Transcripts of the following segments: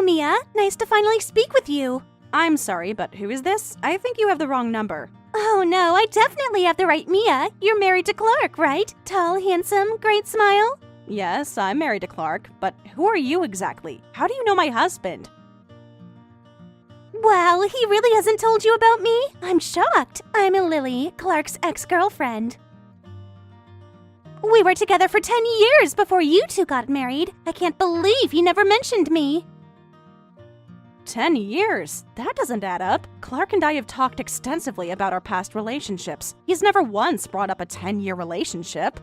Mia. Nice to finally speak with you. I'm sorry, but who is this? I think you have the wrong number. Oh no, I definitely have the right Mia. You're married to Clark, right? Tall, handsome, great smile? Yes, I'm married to Clark, but who are you exactly? How do you know my husband? Well, he really hasn't told you about me? I'm shocked. I'm Lily, Clark's ex-girlfriend. We were together for 10 years before you two got married. I can't believe you never mentioned me. 10 years? That doesn't add up. Clark and I have talked extensively about our past relationships. He's never once brought up a 10-year relationship.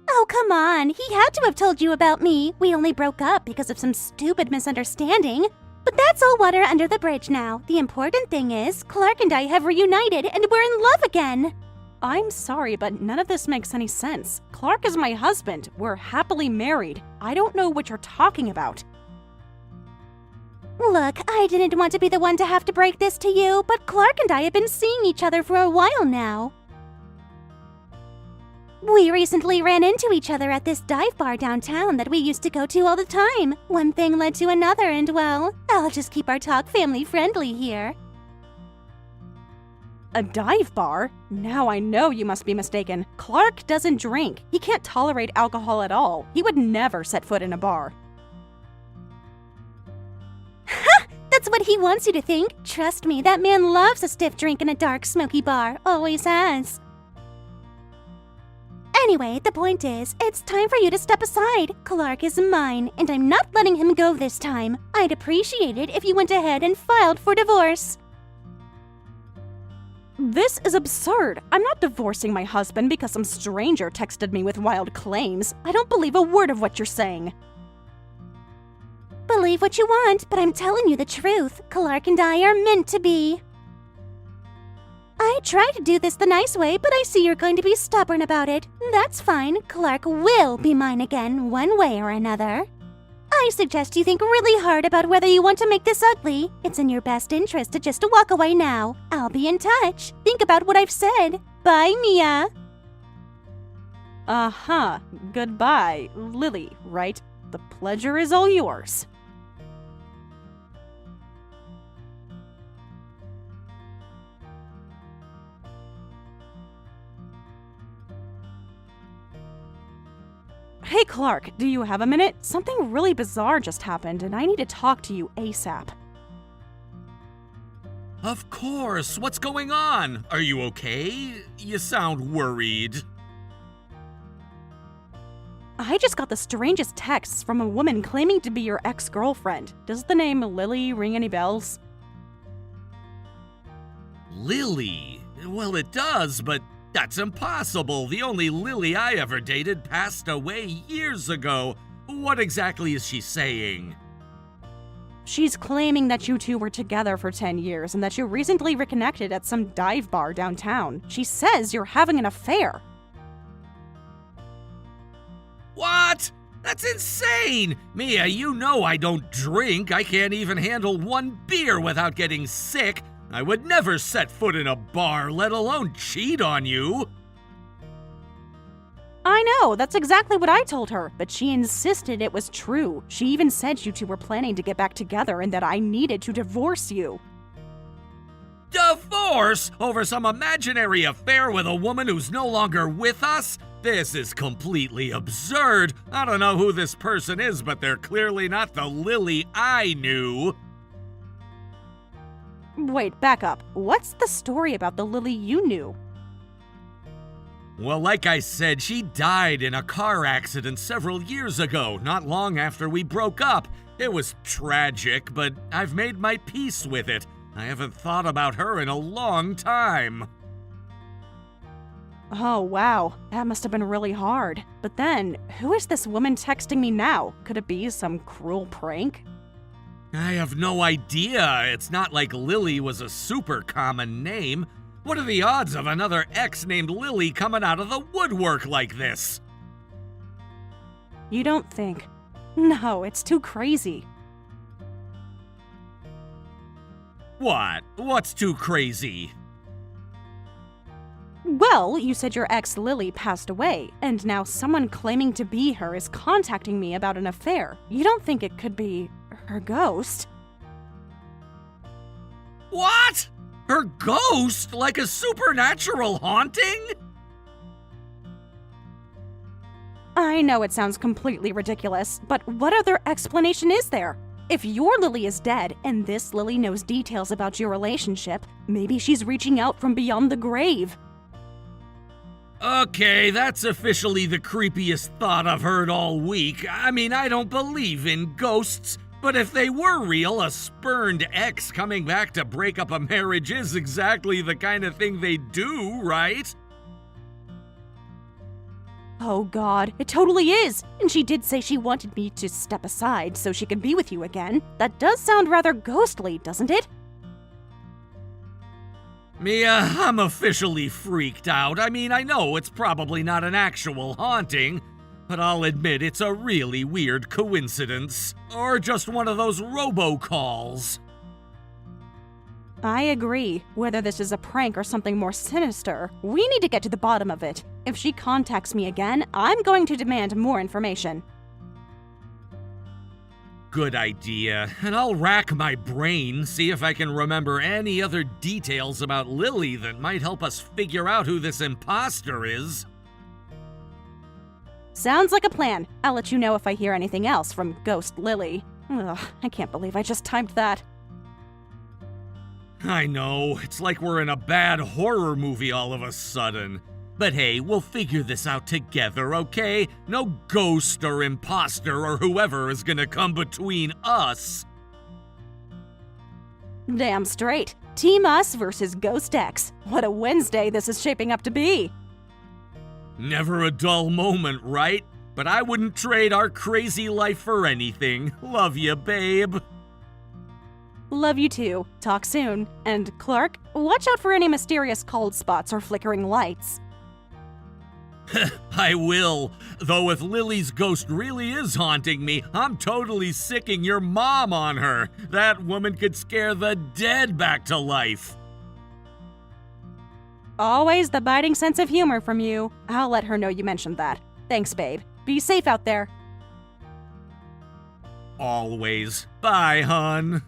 Oh, come on. He had to have told you about me. We only broke up because of some stupid misunderstanding. But that's all water under the bridge now. The important thing is, Clark and I have reunited and we're in love again. I'm sorry, but none of this makes any sense. Clark is my husband. We're happily married. I don't know what you're talking about. Look, I didn't want to be the one to have to break this to you, but Clark and I have been seeing each other for a while now. We recently ran into each other at this dive bar downtown that we used to go to all the time. One thing led to another and, well, I'll just keep our talk family-friendly here. A dive bar? Now I know you must be mistaken. Clark doesn't drink. He can't tolerate alcohol at all. He would never set foot in a bar. Ha! That's what he wants you to think. Trust me, that man loves a stiff drink in a dark, smoky bar. Always has. Anyway, the point is, it's time for you to step aside. Clark is mine, and I'm not letting him go this time. I'd appreciate it if you went ahead and filed for divorce. This is absurd. I'm not divorcing my husband because some stranger texted me with wild claims. I don't believe a word of what you're saying. Believe what you want, but I'm telling you the truth. Clark and I are meant to be. I tried to do this the nice way, but I see you're going to be stubborn about it. That's fine. Clark will be mine again, one way or another. I suggest you think really hard about whether you want to make this ugly. It's in your best interest to just walk away now. I'll be in touch. Think about what I've said. Bye, Mia. Uh-huh. Goodbye, Lily, right? The pleasure is all yours. Hey Clark, do you have a minute? Something really bizarre just happened and I need to talk to you ASAP. Of course, what's going on? Are you okay? You sound worried. I just got the strangest texts from a woman claiming to be your ex-girlfriend. Does the name Lily ring any bells? Lily? Well, it does, but that's impossible. The only Lily I ever dated passed away years ago. What exactly is she saying? She's claiming that you two were together for 10 years and that you recently reconnected at some dive bar downtown. She says you're having an affair. What? That's insane! Mia, you know I don't drink. I can't even handle one beer without getting sick. I would never set foot in a bar, let alone cheat on you. I know, that's exactly what I told her, but she insisted it was true. She even said you two were planning to get back together and that I needed to divorce you. Divorce? Over some imaginary affair with a woman who's no longer with us? This is completely absurd. I don't know who this person is, but they're clearly not the Lily I knew. Wait, back up. What's the story about the Lily you knew? Well, like I said, she died in a car accident several years ago, not long after we broke up. It was tragic, but I've made my peace with it. I haven't thought about her in a long time. Oh, wow. That must have been really hard. But then, who is this woman texting me now? Could it be some cruel prank? I have no idea. It's not like Lily was a super common name. What are the odds of another ex named Lily coming out of the woodwork like this? You don't think? No, it's too crazy. What? What's too crazy? Well, you said your ex Lily passed away, and now someone claiming to be her is contacting me about an affair. You don't think it could be her ghost? What? Her ghost? Like a supernatural haunting? I know it sounds completely ridiculous, but what other explanation is there? If your Lily is dead, and this Lily knows details about your relationship, maybe she's reaching out from beyond the grave. Okay, that's officially the creepiest thought I've heard all week. I mean, I don't believe in ghosts, but if they were real, a spurned ex coming back to break up a marriage is exactly the kind of thing they do, right? Oh god, it totally is! And she did say she wanted me to step aside so she could be with you again. That does sound rather ghostly, doesn't it? Mia, I'm officially freaked out. I mean, I know it's probably not an actual haunting, but I'll admit it's a really weird coincidence. Or just one of those robocalls. I agree. Whether this is a prank or something more sinister, we need to get to the bottom of it. If she contacts me again, I'm going to demand more information. Good idea, and I'll rack my brain, see if I can remember any other details about Lily that might help us figure out who this imposter is. Sounds like a plan. I'll let you know if I hear anything else from Ghost Lily. Ugh, I can't believe I just typed that. I know, it's like we're in a bad horror movie all of a sudden. But hey, we'll figure this out together, okay? No ghost or imposter or whoever is gonna come between us. Damn straight. Team Us versus Ghost X. What a Wednesday this is shaping up to be. Never a dull moment, right? But I wouldn't trade our crazy life for anything. Love ya, babe. Love you too. Talk soon. And Clark, watch out for any mysterious cold spots or flickering lights. I will. Though if Lily's ghost really is haunting me, I'm totally sicking your mom on her. That woman could scare the dead back to life. Always the biting sense of humor from you. I'll let her know you mentioned that. Thanks, babe. Be safe out there. Always. Bye, hun.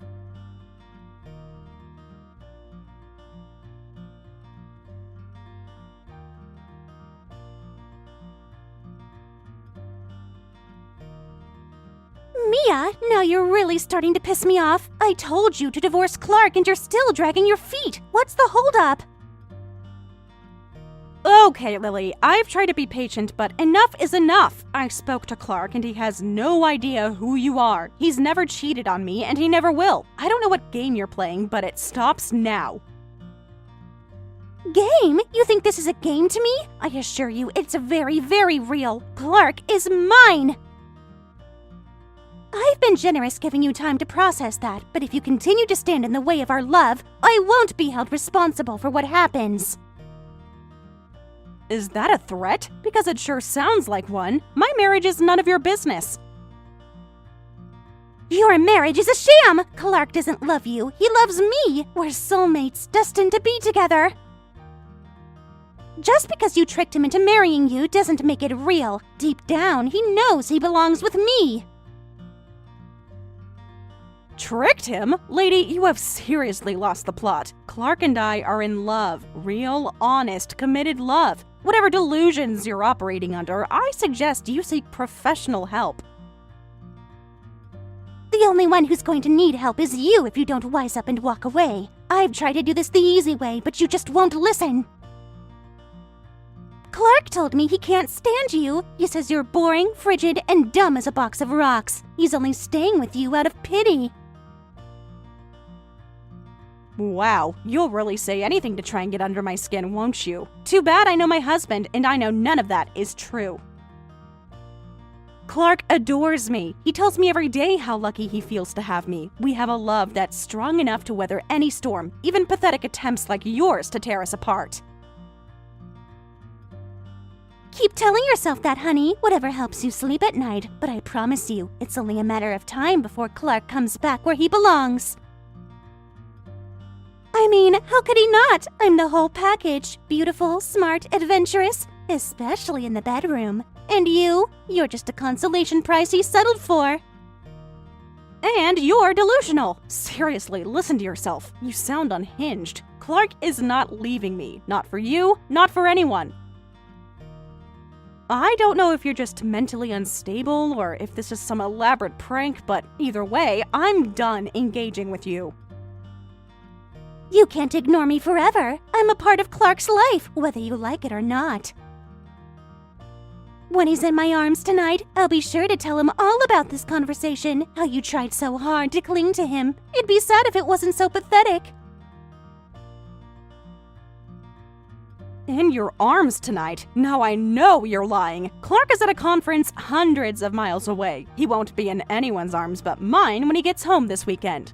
Mia, now you're really starting to piss me off. I told you to divorce Clark and you're still dragging your feet. What's the holdup? Okay, Lily, I've tried to be patient, but enough is enough. I spoke to Clark and he has no idea who you are. He's never cheated on me and he never will. I don't know what game you're playing, but it stops now. Game? You think this is a game to me? I assure you, it's very, very real. Clark is mine! I've been generous giving you time to process that, but if you continue to stand in the way of our love, I won't be held responsible for what happens. Is that a threat? Because it sure sounds like one. My marriage is none of your business. Your marriage is a sham! Clark doesn't love you, he loves me! We're soulmates, destined to be together! Just because you tricked him into marrying you doesn't make it real. Deep down, he knows he belongs with me. Tricked him? Lady, you have seriously lost the plot. Clark and I are in love. Real, honest, committed love. Whatever delusions you're operating under, I suggest you seek professional help. The only one who's going to need help is you if you don't wise up and walk away. I've tried to do this the easy way, but you just won't listen. Clark told me he can't stand you. He says you're boring, frigid, and dumb as a box of rocks. He's only staying with you out of pity. Wow, you'll really say anything to try and get under my skin, won't you? Too bad I know my husband, and I know none of that is true. Clark adores me. He tells me every day how lucky he feels to have me. We have a love that's strong enough to weather any storm, even pathetic attempts like yours to tear us apart. Keep telling yourself that, honey, whatever helps you sleep at night. But I promise you, it's only a matter of time before Clark comes back where he belongs. I mean, how could he not? I'm the whole package. Beautiful, smart, adventurous, especially in the bedroom. And you're just a consolation prize he settled for. And you're delusional. Seriously, listen to yourself. You sound unhinged. Clark is not leaving me. Not for you, not for anyone. I don't know if you're just mentally unstable or if this is some elaborate prank, but either way, I'm done engaging with you. You can't ignore me forever. I'm a part of Clark's life, whether you like it or not. When he's in my arms tonight, I'll be sure to tell him all about this conversation, how you tried so hard to cling to him. It'd be sad if it wasn't so pathetic. In your arms tonight? Now I know you're lying. Clark is at a conference hundreds of miles away. He won't be in anyone's arms but mine when he gets home this weekend.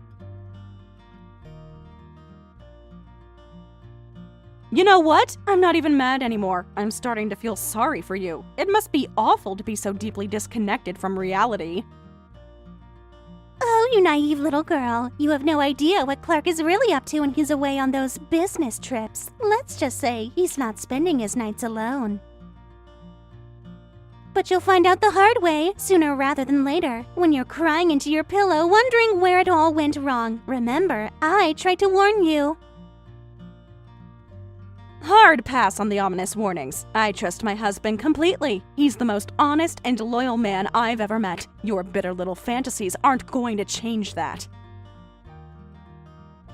You know what? I'm not even mad anymore. I'm starting to feel sorry for you. It must be awful to be so deeply disconnected from reality. Oh, you naive little girl. You have no idea what Clark is really up to when he's away on those business trips. Let's just say he's not spending his nights alone. But you'll find out the hard way, sooner rather than later, when you're crying into your pillow wondering where it all went wrong. Remember, I tried to warn you. Hard pass on the ominous warnings. I trust my husband completely. He's the most honest and loyal man I've ever met. Your bitter little fantasies aren't going to change that.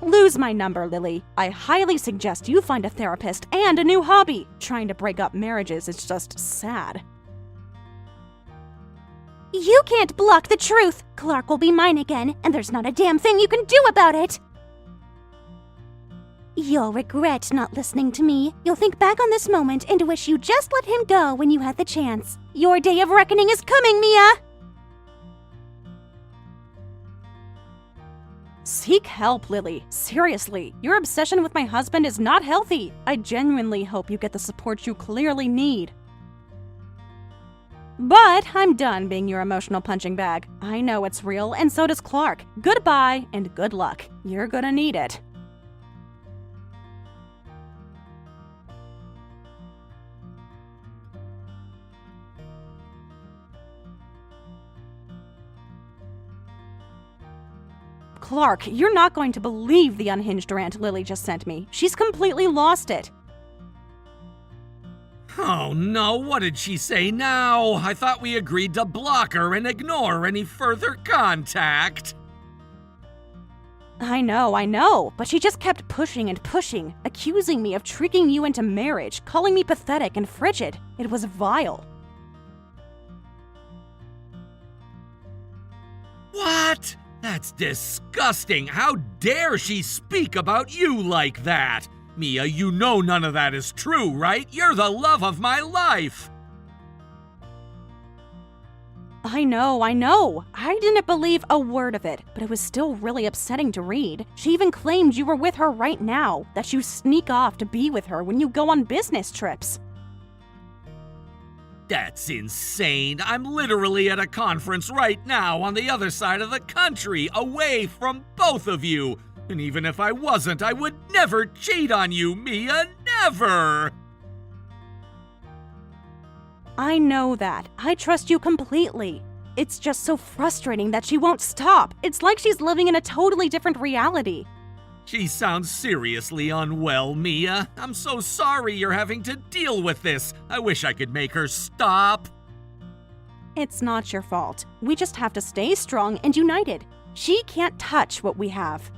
Lose my number, Lily. I highly suggest you find a therapist and a new hobby. Trying to break up marriages is just sad. You can't block the truth. Clark will be mine again, and there's not a damn thing you can do about it. You'll regret not listening to me. You'll think back on this moment and wish you just let him go when you had the chance. Your day of reckoning is coming, Mia! Seek help, Lily. Seriously, your obsession with my husband is not healthy. I genuinely hope you get the support you clearly need. But I'm done being your emotional punching bag. I know it's real, and so does Clark. Goodbye, and good luck. You're gonna need it. Clark, you're not going to believe the unhinged rant Lily just sent me. She's completely lost it. Oh no, what did she say now? I thought we agreed to block her and ignore any further contact. I know, but she just kept pushing and pushing, accusing me of tricking you into marriage, calling me pathetic and frigid. It was vile. What? That's disgusting. How dare she speak about you like that? Mia, you know none of that is true, right? You're the love of my life. I know. I didn't believe a word of it, but it was still really upsetting to read. She even claimed you were with her right now, that you sneak off to be with her when you go on business trips. That's insane. I'm literally at a conference right now on the other side of the country, away from both of you. And even if I wasn't, I would never cheat on you, Mia. Never! I know that. I trust you completely. It's just so frustrating that she won't stop. It's like she's living in a totally different reality. She sounds seriously unwell, Mia. I'm so sorry you're having to deal with this. I wish I could make her stop. It's not your fault. We just have to stay strong and united. She can't touch what we have.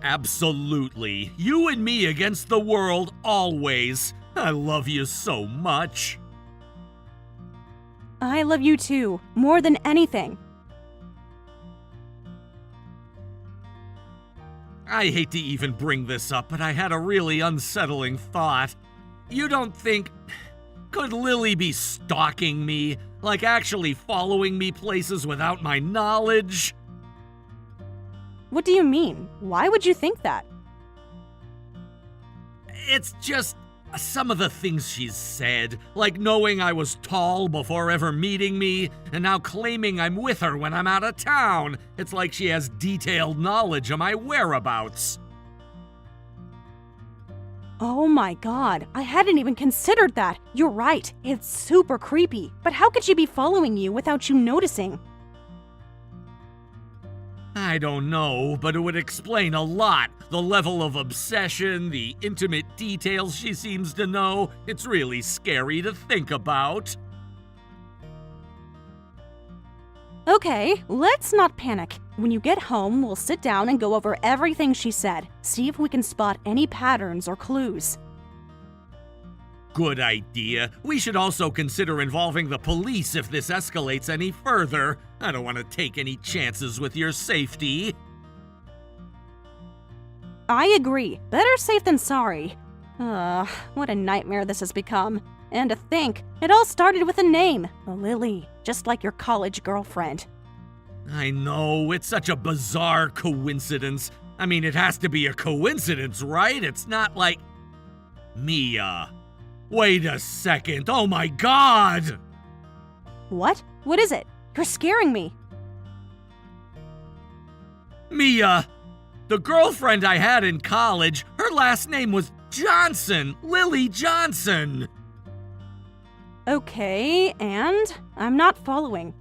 Absolutely. You and me against the world, always. I love you so much. I love you too, more than anything. I hate to even bring this up, but I had a really unsettling thought. You don't think... Could Lily be stalking me? Like actually following me places without my knowledge? What do you mean? Why would you think that? It's just some of the things she's said, like knowing I was tall before ever meeting me, and now claiming I'm with her when I'm out of town. It's like she has detailed knowledge of my whereabouts. Oh my god, I hadn't even considered that. You're right, it's super creepy. But how could she be following you without you noticing? I don't know, but it would explain a lot. The level of obsession, the intimate details she seems to know. It's really scary to think about. Okay, let's not panic. When you get home, we'll sit down and go over everything she said. See if we can spot any patterns or clues. Good idea. We should also consider involving the police if this escalates any further. I don't want to take any chances with your safety. I agree. Better safe than sorry. What a nightmare this has become. And to think, it all started with a name, Lily, just like your college girlfriend. I know, it's such a bizarre coincidence. I mean, it has to be a coincidence, right? It's not like... Mia. Wait a second, oh my god! What? What is it? You're scaring me. Mia, the girlfriend I had in college, her last name was Johnson, Lily Johnson. Okay, and? I'm not following.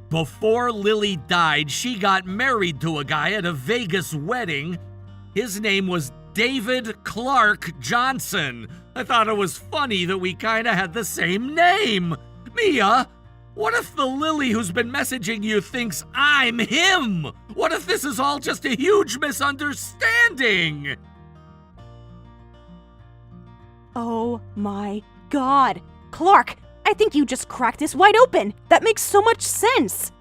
Before Lily died, she got married to a guy at a Vegas wedding. His name was David Clark Johnson. I thought it was funny that we kinda had the same name. Mia, what if the Lily who's been messaging you thinks I'm him? What if this is all just a huge misunderstanding? Oh my god. Clark, I think you just cracked this wide open. That makes so much sense.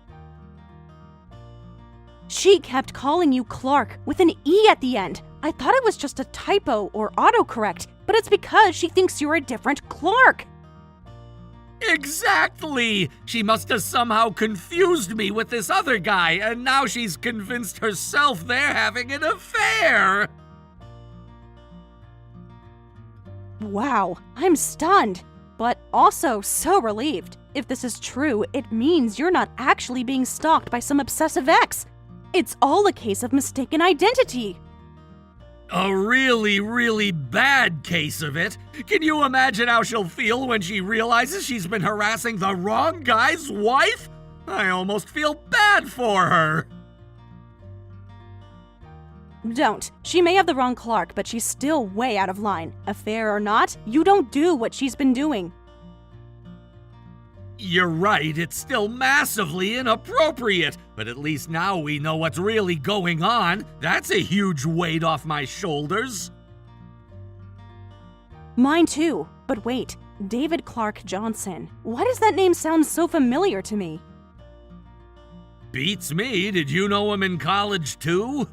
She kept calling you Clark with an E at the end. I thought it was just a typo or autocorrect, but it's because she thinks you're a different Clark. Exactly! She must have somehow confused me with this other guy, and now she's convinced herself they're having an affair! Wow, I'm stunned, but also so relieved. If this is true, it means you're not actually being stalked by some obsessive ex. It's all a case of mistaken identity. A really, really bad case of it. Can you imagine how she'll feel when she realizes she's been harassing the wrong guy's wife? I almost feel bad for her. Don't. She may have the wrong Clark, but she's still way out of line. Affair or not, you don't do what she's been doing. You're right, it's still massively inappropriate, but at least now we know what's really going on. That's a huge weight off my shoulders. Mine too. But wait, David Clark Johnson. Why does that name sound so familiar to me? Beats me, did you know him in college too?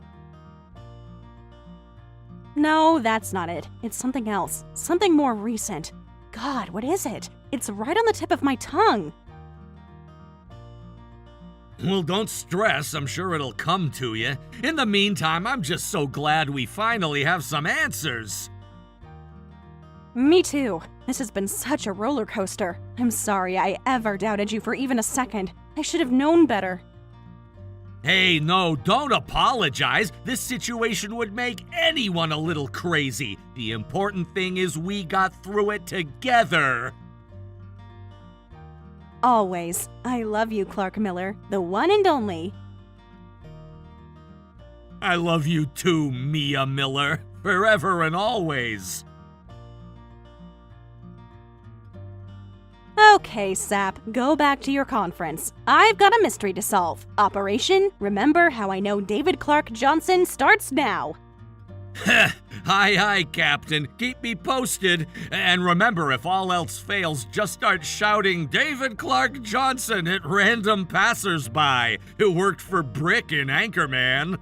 No, that's not it. It's something else. Something more recent. God, what is it? It's right on the tip of my tongue. Well, don't stress. I'm sure it'll come to you. In the meantime, I'm just so glad we finally have some answers. Me too. This has been such a roller coaster. I'm sorry I ever doubted you for even a second. I should have known better. Hey, no, don't apologize. This situation would make anyone a little crazy. The important thing is we got through it together. Always. I love you, Clark Miller, the one and only. I love you too, Mia Miller. Forever and always. Okay, Sap, go back to your conference. I've got a mystery to solve. Operation Remember How I Know David Clark Johnson starts now. Hi, Captain. Keep me posted. And remember, if all else fails, just start shouting David Clark Johnson at random passersby who worked for Brick in Anchorman.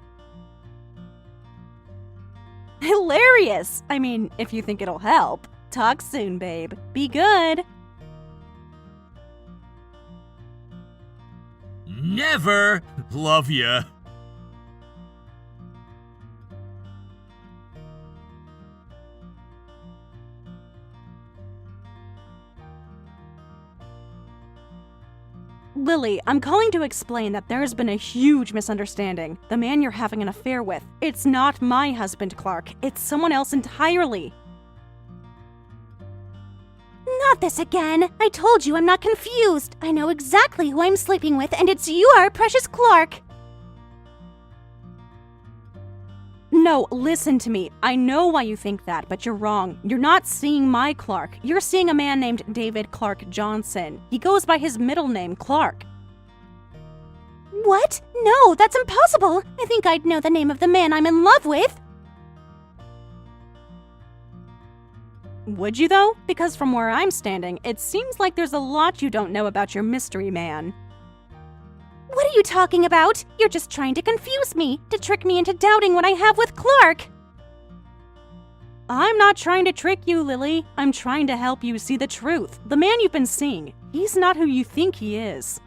Hilarious! I mean, if you think it'll help. Talk soon, babe. Be good. Never. Love ya. Lily, I'm calling to explain that there's been a huge misunderstanding. The man you're having an affair with, it's not my husband, Clark. It's someone else entirely. Not this again. I told you I'm not confused. I know exactly who I'm sleeping with, and it's your precious Clark. No, listen to me. I know why you think that, but you're wrong. You're not seeing my Clark. You're seeing a man named David Clark Johnson. He goes by his middle name, Clark. What? No, that's impossible. I think I'd know the name of the man I'm in love with. Would you, though? Because from where I'm standing, it seems like there's a lot you don't know about your mystery man. What are you talking about? You're just trying to confuse me, to trick me into doubting what I have with Clark. I'm not trying to trick you, Lily. I'm trying to help you see the truth. The man you've been seeing, he's not who you think he is.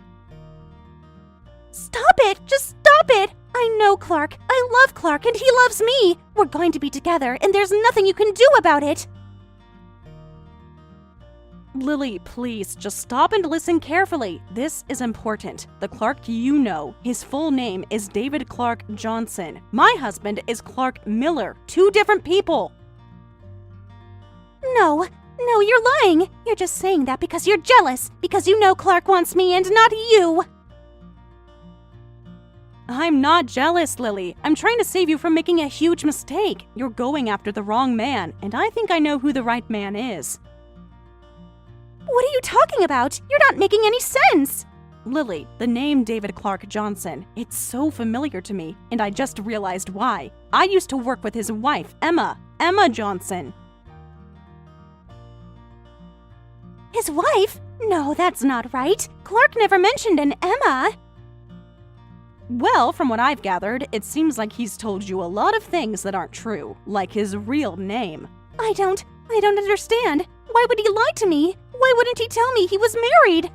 Stop it! Just stop it! I know Clark. I love Clark, and he loves me. We're going to be together, and there's nothing you can do about it. Lily, please, just stop and listen carefully. This is important. The Clark you know, his full name is David Clark Johnson. My husband is Clark Miller. Two different people. No, you're lying. You're just saying that because you're jealous, because you know Clark wants me and not you. I'm not jealous, Lily. I'm trying to save you from making a huge mistake. You're going after the wrong man, and I think I know who the right man is. What are you talking about? You're not making any sense. Lily, the name David Clark Johnson, it's so familiar to me, and I just realized why. I used to work with his wife, Emma Johnson. His wife? No, that's not right. Clark never mentioned an Emma. Well, from what I've gathered, it seems like he's told you a lot of things that aren't true, like his real name. I don't understand. Why would he lie to me? Why wouldn't he tell me he was married?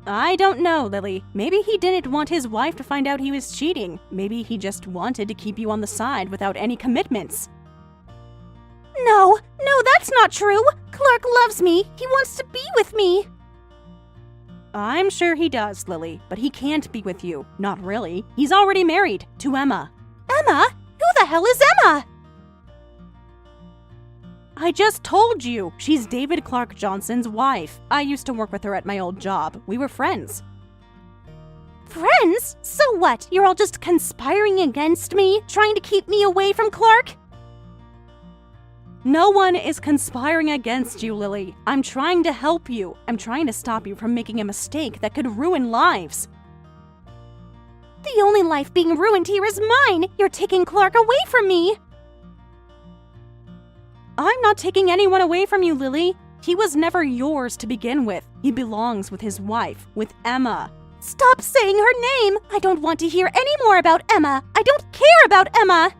I don't know, Lily. Maybe he didn't want his wife to find out he was cheating. Maybe he just wanted to keep you on the side without any commitments. No, that's not true. Clark loves me. He wants to be with me. I'm sure he does, Lily, but he can't be with you. Not really. He's already married to Emma. Emma? Who the hell is Emma? I just told you. She's David Clark Johnson's wife. I used to work with her at my old job. We were friends. Friends? So what? You're all just conspiring against me? Trying to keep me away from Clark? No one is conspiring against you, Lily. I'm trying to help you. I'm trying to stop you from making a mistake that could ruin lives. The only life being ruined here is mine. You're taking Clark away from me. I'm not taking anyone away from you, Lily. He was never yours to begin with. He belongs with his wife, with Emma. Stop saying her name! I don't want to hear any more about Emma. I don't care about Emma.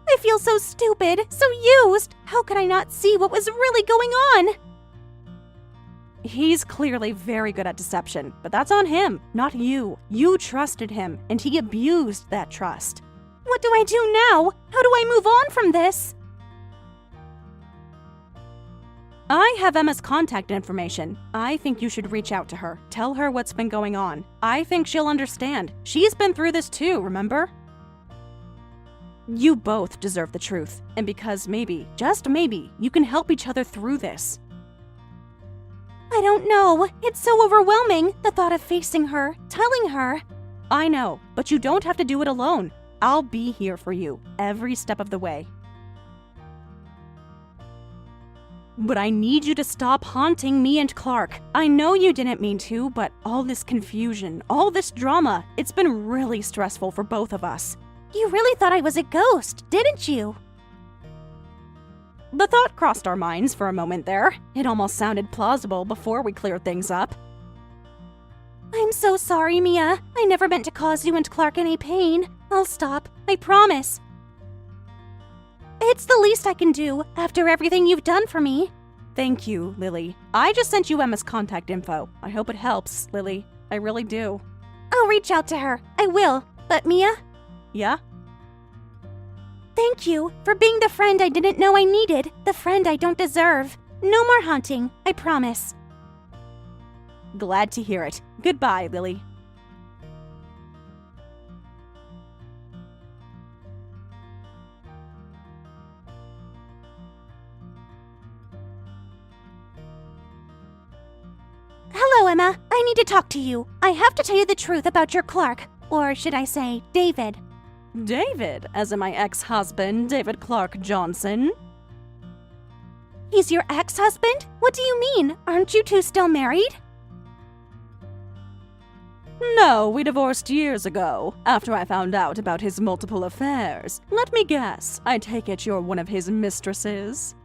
I feel so stupid, so used. How could I not see what was really going on? He's clearly very good at deception, but that's on him, not you. You trusted him, and he abused that trust. What do I do now? How do I move on from this? I have Emma's contact information. I think you should reach out to her. Tell her what's been going on. I think she'll understand. She's been through this too, remember? You both deserve the truth, and because maybe, just maybe, you can help each other through this. I don't know. It's so overwhelming, the thought of facing her, telling her. I know, but you don't have to do it alone. I'll be here for you, every step of the way. But I need you to stop haunting me and Clark. I know you didn't mean to, but all this confusion, all this drama, it's been really stressful for both of us. You really thought I was a ghost, didn't you? The thought crossed our minds for a moment there. It almost sounded plausible before we cleared things up. I'm so sorry, Mia. I never meant to cause you and Clark any pain. I'll stop. I promise. It's the least I can do after everything you've done for me. Thank you, Lily. I just sent you Emma's contact info. I hope it helps, Lily. I really do. I'll reach out to her. I will. But Mia? Yeah? Thank you for being the friend I didn't know I needed, the friend I don't deserve. No more haunting, I promise. Glad to hear it. Goodbye, Lily. Hello, Emma. I need to talk to you. I have to tell you the truth about your Clark. Or should I say, David. David, as in my ex-husband, David Clark Johnson. He's your ex-husband? What do you mean? Aren't you two still married? No, we divorced years ago, after I found out about his multiple affairs. Let me guess, I take it you're one of his mistresses?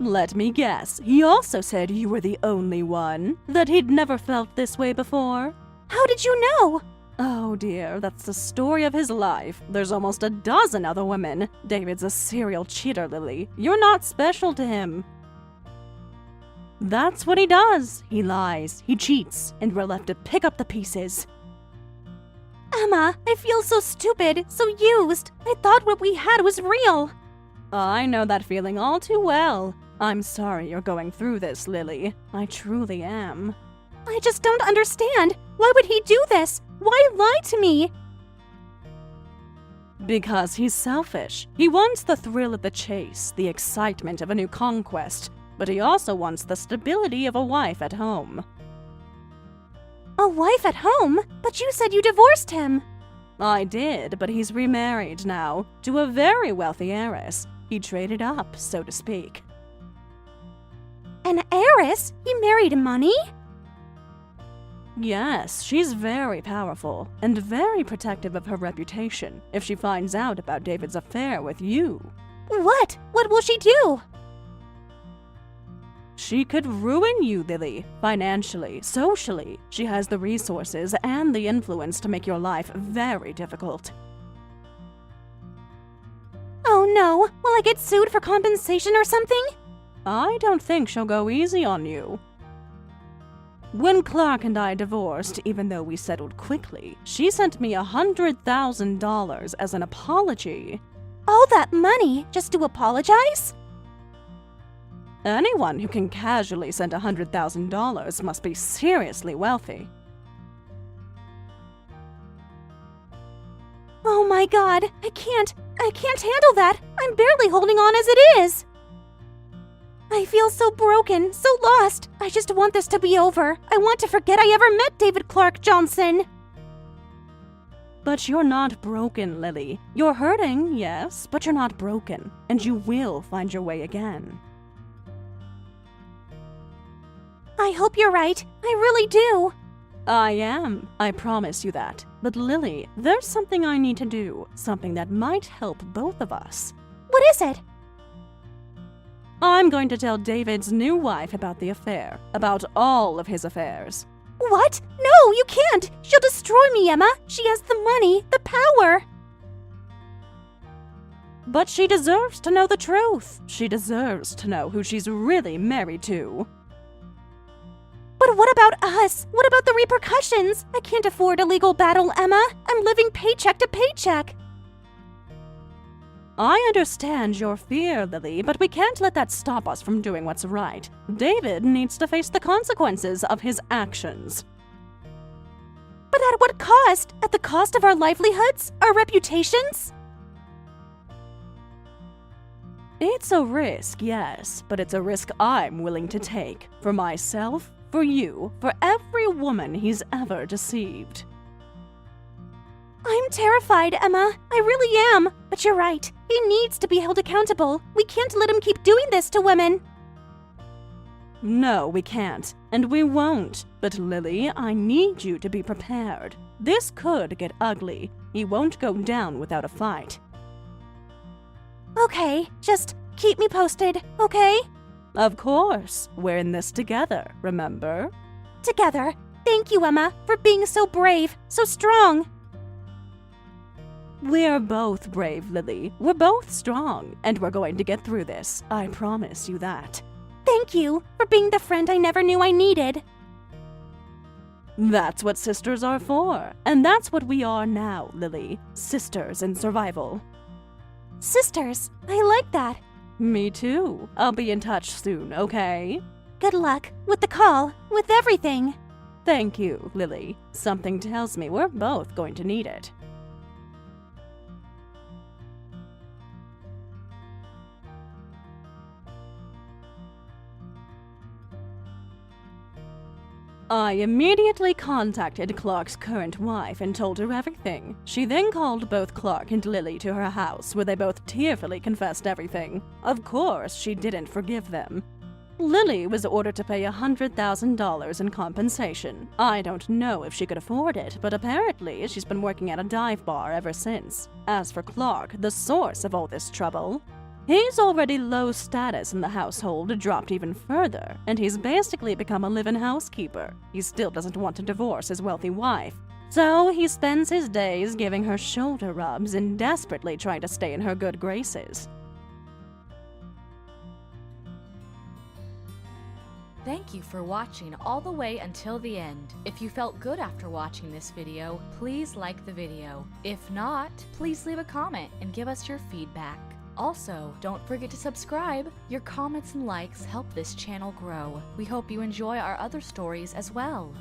Let me guess, he also said you were the only one? That he'd never felt this way before? How did you know? Oh dear, that's the story of his life. There's almost a dozen other women. David's a serial cheater, Lily. You're not special to him. That's what he does. He lies, he cheats, and we're left to pick up the pieces. Emma, I feel so stupid, so used. I thought what we had was real. I know that feeling all too well. I'm sorry you're going through this, Lily. I truly am. I just don't understand. Why would he do this? Why lie to me? Because he's selfish. He wants the thrill of the chase, the excitement of a new conquest, but he also wants the stability of a wife at home. A wife at home? But you said you divorced him. I did, but he's remarried now, to a very wealthy heiress. He traded up, so to speak. An heiress? He married money? Yes, she's very powerful, and very protective of her reputation if she finds out about David's affair with you. What? What will she do? She could ruin you, Lily. Financially, socially. She has the resources and the influence to make your life very difficult. Oh no, will I get sued for compensation or something? I don't think she'll go easy on you. When Clark and I divorced, even though we settled quickly, she sent me $100,000 as an apology. All that money just to apologize? Anyone who can casually send $100,000 must be seriously wealthy. Oh my god, I can't handle that. I'm barely holding on as it is. I feel so broken, so lost. I just want this to be over. I want to forget I ever met David Clark Johnson. But you're not broken, Lily. You're hurting, yes, but you're not broken, and you will find your way again. I hope you're right. I really do. I am. I promise you that. But Lily, there's something I need to do, something that might help both of us. What is it? I'm going to tell David's new wife about the affair, about all of his affairs. What? No, you can't. She'll destroy me, Emma. She has the money, the power. But she deserves to know the truth. She deserves to know who she's really married to. But what about us? What about the repercussions? I can't afford a legal battle, Emma. I'm living paycheck to paycheck. I understand your fear, Lily, but we can't let that stop us from doing what's right. David needs to face the consequences of his actions. But at what cost? At the cost of our livelihoods? Our reputations? It's a risk, yes, but it's a risk I'm willing to take. For myself, for you, for every woman he's ever deceived. I'm terrified, Emma. I really am. But you're right. He needs to be held accountable. We can't let him keep doing this to women. No, we can't. And we won't. But Lily, I need you to be prepared. This could get ugly. He won't go down without a fight. Okay, just keep me posted, okay? Of course. We're in this together, remember? Together. Thank you, Emma, for being so brave, so strong. We're both brave, Lily. We're both strong, and we're going to get through this. I promise you that. Thank you for being the friend I never knew I needed. That's what sisters are for, and that's what we are now, Lily. Sisters in survival. Sisters, I like that. Me too. I'll be in touch soon, okay? Good luck. With the call. With everything. Thank you, Lily. Something tells me we're both going to need it. I immediately contacted Clark's current wife and told her everything. She then called both Clark and Lily to her house, where they both tearfully confessed everything. Of course, she didn't forgive them. Lily was ordered to pay $100,000 in compensation. I don't know if she could afford it, but apparently she's been working at a dive bar ever since. As for Clark, the source of all this trouble, he's already low status in the household, dropped even further, and he's basically become a live-in housekeeper. He still doesn't want to divorce his wealthy wife, so he spends his days giving her shoulder rubs and desperately trying to stay in her good graces. Thank you for watching all the way until the end. If you felt good after watching this video, please like the video. If not, please leave a comment and give us your feedback. Also, don't forget to subscribe. Your comments and likes help this channel grow. We hope you enjoy our other stories as well.